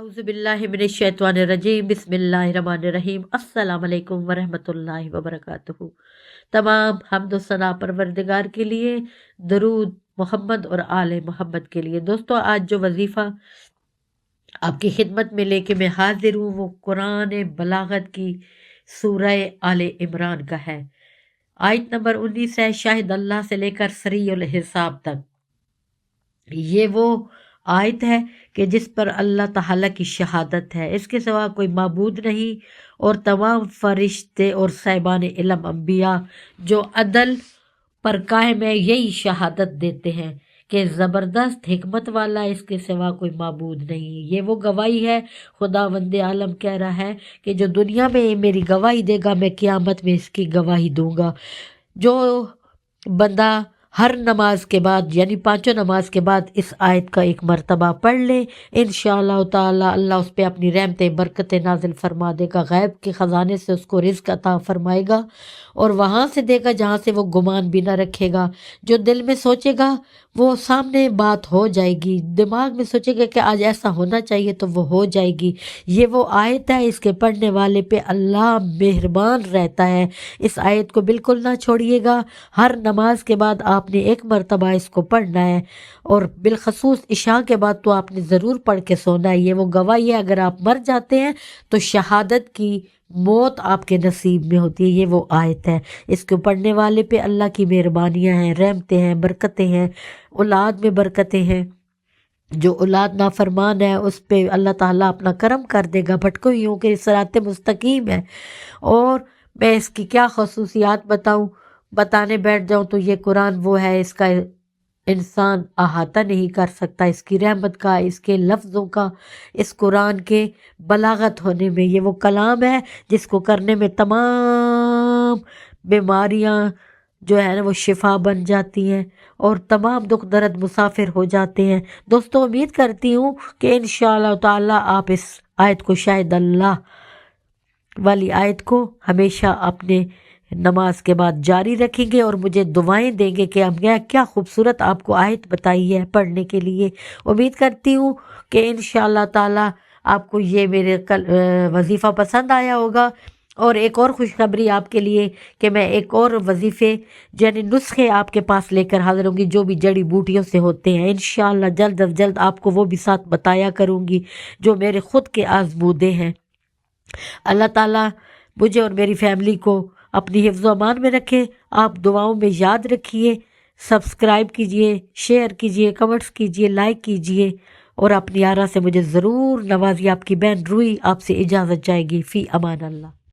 औज़ुबिल्लाहिमिनश्शैतानिर्रजीम बिस्मिल्लाहिर्रहमानिर्रहीम अस्सलाम वालेकुम वरहमतुल्लाहि वबरकातुहू। तमाम हम्द व सना परवरदिगार के लिए, दरूद मोहम्मद और आले मोहम्मद के लिए। दोस्तों, आज जो वजीफ़ा आपकी खिदमत में लेके मैं हाजिर हूँ वो कुरान बलागत की सूरह आले इमरान का है। आयत नंबर 19 है, शाहिद अल्लाह से लेकर सरीउल हिसाब तक। ये वो आयत है कि जिस पर अल्लाह ताला की शहादत है, इसके सिवा कोई माबूद नहीं, और तमाम फरिश्ते और साहिबान इल्म अंबिया जो अदल पर कायम है यही शहादत देते हैं कि ज़बरदस्त हिकमत वाला इसके सिवा कोई माबूद नहीं। ये वो गवाही है, खुदावंद आलम कह रहा है कि जो दुनिया में मेरी गवाही देगा मैं क़यामत में इसकी गवाही दूंगा। जो बंदा हर नमाज के बाद यानी पांचों नमाज के बाद इस आयत का एक मर्तबा पढ़ ले, इंशाअल्लाह ताला अल्लाह उस पर अपनी रहमतें बरकतें नाजिल फरमा देगा, गैब के ख़जाने से उसको रिज़्क़ अता फरमाएगा और वहाँ से देगा जहाँ से वो गुमान भी ना रखेगा। जो दिल में सोचेगा वो सामने बात हो जाएगी, दिमाग में सोचेगा कि आज ऐसा होना चाहिए तो वो हो जाएगी। ये वो आयत है, इसके पढ़ने वाले पे अल्लाह मेहरबान रहता है। इस आयत को बिल्कुल ना छोड़िएगा, हर नमाज के बाद आपने एक मर्तबा इसको पढ़ना है और बिलखसूस इशा के बाद तो आपने ज़रूर पढ़ के सोना है। ये वो गवाही है, अगर आप मर जाते हैं तो शहादत की मौत आपके नसीब में होती है। ये वो आयत है, इसको पढ़ने वाले पे अल्लाह की मेहरबानियाँ हैं, रहमतें हैं, बरकतें हैं, औलाद में बरकतें हैं। जो औलाद नाफरमान है उस पे अल्लाह ताला अपना करम कर देगा, भटकोइयों के सिरात मुस्तकीम है। और मैं इसकी क्या खसूसियात बताऊं, बताने बैठ जाऊं तो ये कुरान वो है, इसका इंसान अहाता नहीं कर सकता, इसकी रहमत का, इसके लफ्ज़ों का, इस कुरान के बलागत होने में। ये वो कलाम है जिसको करने में तमाम बीमारियां जो है ना वो शिफा बन जाती हैं और तमाम दुख दर्द मुसाफिर हो जाते हैं। दोस्तों, उम्मीद करती हूँ कि इंशाअल्लाह ताला आप इस आयत को, शायद अल्लाह वाली आयत को हमेशा अपने नमाज के बाद जारी रखेंगे और मुझे दुआएं देंगे कि हम क्या खूबसूरत आपको आयत बताई है पढ़ने के लिए। उम्मीद करती हूँ कि इंशाअल्लाह ताला आपको ये मेरे वजीफ़ा पसंद आया होगा। और एक और खुशखबरी आपके लिए कि मैं एक और वजीफ़े यानी नुस्खे आपके पास लेकर हाजिर होंगी जो भी जड़ी बूटियों से होते हैं। इंशाअल्लाह जल्द अज जल्द आपको वो भी साथ बताया करूँगी जो मेरे ख़ुद के आज़मूदे हैं। अल्लाह ताला मुझे और मेरी फैमिली को अपनी हिफ्ज़ व अमान में रखे। आप दुआओं में याद रखिए, सब्सक्राइब कीजिए, शेयर कीजिए, कमेंट्स कीजिए, लाइक कीजिए और अपनी आरा से मुझे ज़रूर नवाजिए। आपकी बहन रूही आपसे इजाज़त चाहेगी। फ़ी अमान अल्लाह।